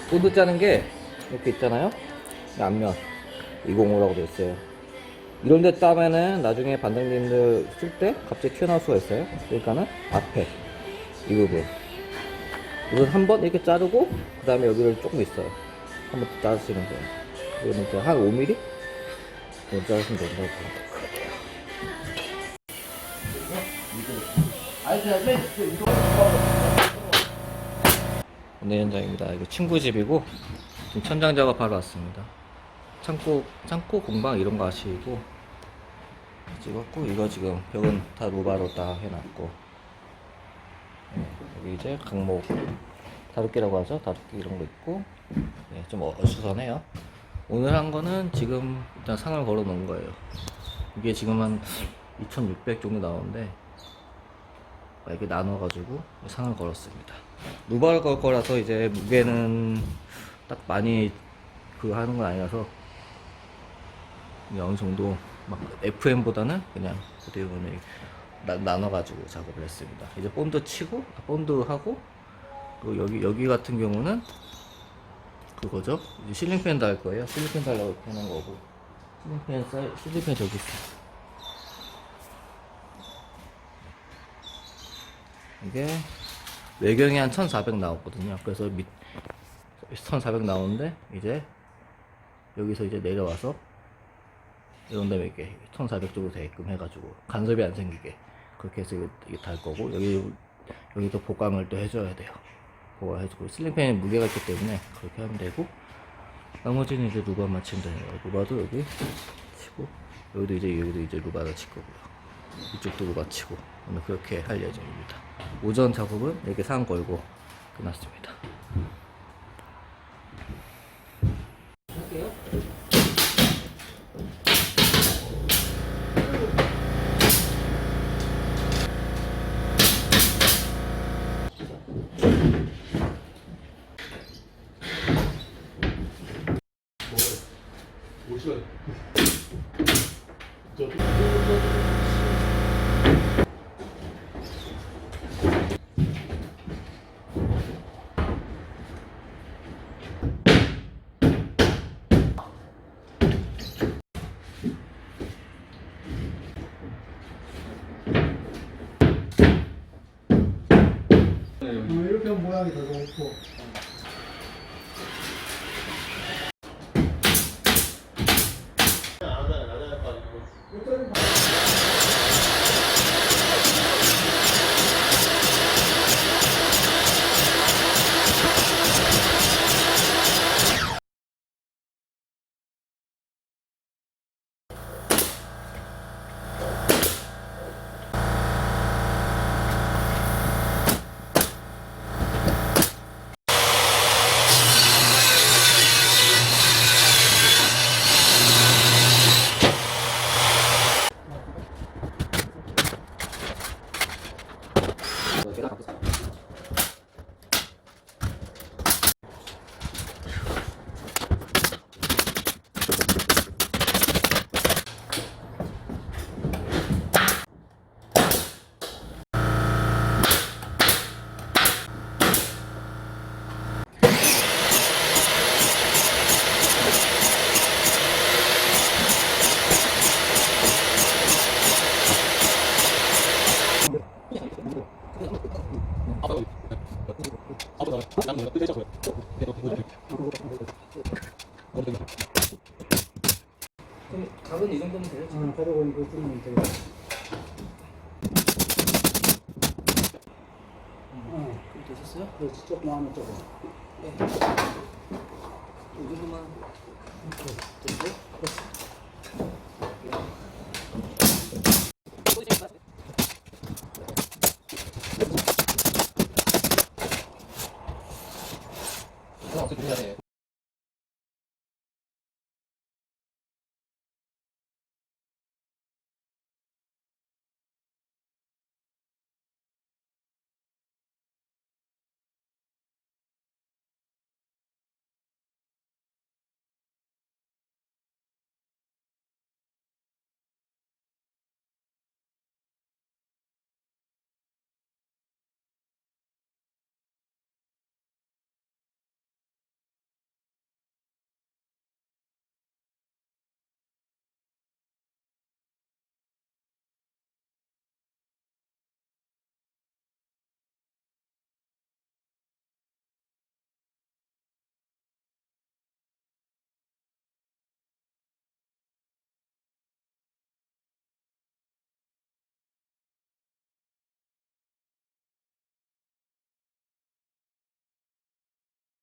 본드 짜는 게 이렇게 있잖아요. 앞면 205라고 되어 있어요. 이런 데 따면은 나중에 반장님들 쓸 때 갑자기 튀어나올 수가 있어요. 그러니까는 앞에 이 부분 이걸 한번 이렇게 자르고 그 다음에 여기를 조금 있어요. 한번 더 자르시는 거예요. 이거는 이제 한 5mm 정도 자르시면 된다고 봅니다. 오늘 현장입니다. 이거 친구 집이고 지금 천장 작업하러 왔습니다. 창고 공방 이런 거 하시고 찍었고, 이거 지금 벽은 다 루바로 다 해놨고, 네, 여기 이제 강목 다루기라고 하죠. 다루기 이런 거 있고, 네, 좀 어수선해요. 오늘 한 거는 지금 일단 상을 걸어 놓은 거예요. 이게 지금 한 2600 정도 나오는데 이렇게 나눠가지고 상을 걸었습니다. 루바를 걸 거라서 이제 무게는 딱 많이 하는 건 아니라서 어느 정도 막 FM보다는 그냥 어떻게 보면 나눠가지고 작업을 했습니다. 이제 본드 치고 본드하고, 그리고 여기 같은 경우는 그거죠. 이제 실링팬 달 거예요. 실링팬 달라고 해놓은 거고, 실링팬 저기 있어. 이게 외경이 한 1400 나왔거든요. 그래서 1400 나오는데 이제 여기서 이제 내려와서 이런 다음에 이렇게 1400 정도 되게끔 해가지고 간섭이 안 생기게 그렇게 해서 이게 달 거고, 여기도 보강을 또 해줘야 돼요. 보강을 해주고, 슬링팬에 무게가 있기 때문에 그렇게 하면 되고, 나머지는 이제 루바만 치면 돼요. 루바도 여기 치고, 여기도 이제 루바를 칠 거고요. 이쪽도 루바 치고, 오늘 그렇게 할 예정입니다. 오전 작업은 이렇게 상 걸고 끝났습니다. 할게요. 이렇게 하면 모양이 더 좋고. 그럼 각은 이 정도면 돼요? 가져고 이거 쓰면 돼요. 그럼 되셨어요? 그렇지, 조금 하면 조금. 네. 이 정도만. 이렇게.